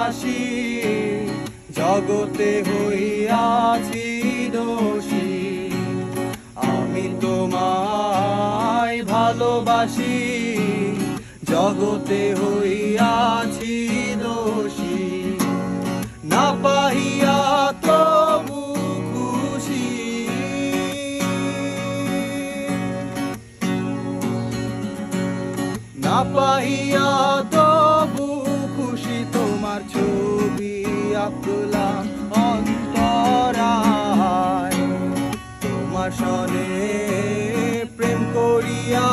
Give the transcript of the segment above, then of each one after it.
ভালোবাসি, জগতে হইয়াছি দোষী। আমি তোমায় ভালোবাসি, জগতে হইয়াছি দোষী। না পাহিয়া তবু খুশি, না পাহিয়া তবু খুশি। তোমার ছবি আঁকলাম অন্তরায়, তোমার সনে প্রেম করিয়া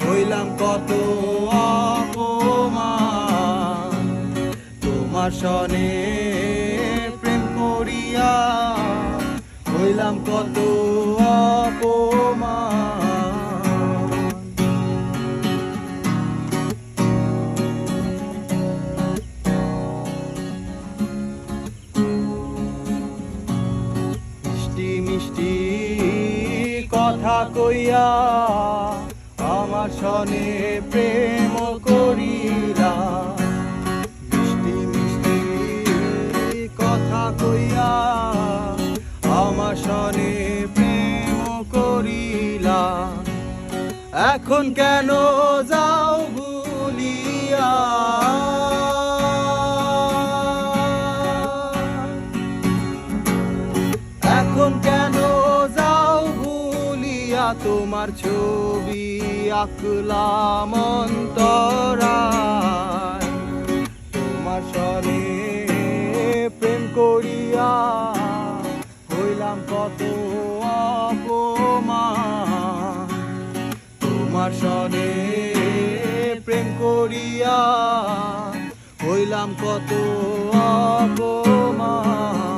হইলাম কত অপমান। তোমার সনে প্রেম করিয়া হইলাম কত অপমান। মিষ্টি মিষ্টি কথা কইয়া আমার সনে প্রেম করিলা। মিষ্টি মিষ্টি কথা কইয়া আমার সনে প্রেম করিলা। এখন কেন যাও ভুলিয়া, এখন কেন যাও ভুলিয়া। তোমার ছবি আঁকলাম অন্তরায়, তোমার সনে প্রেম করিয়া হইলাম কত অপমান। তোমার সনে প্রেম করিয়া হইলাম কত অপমান।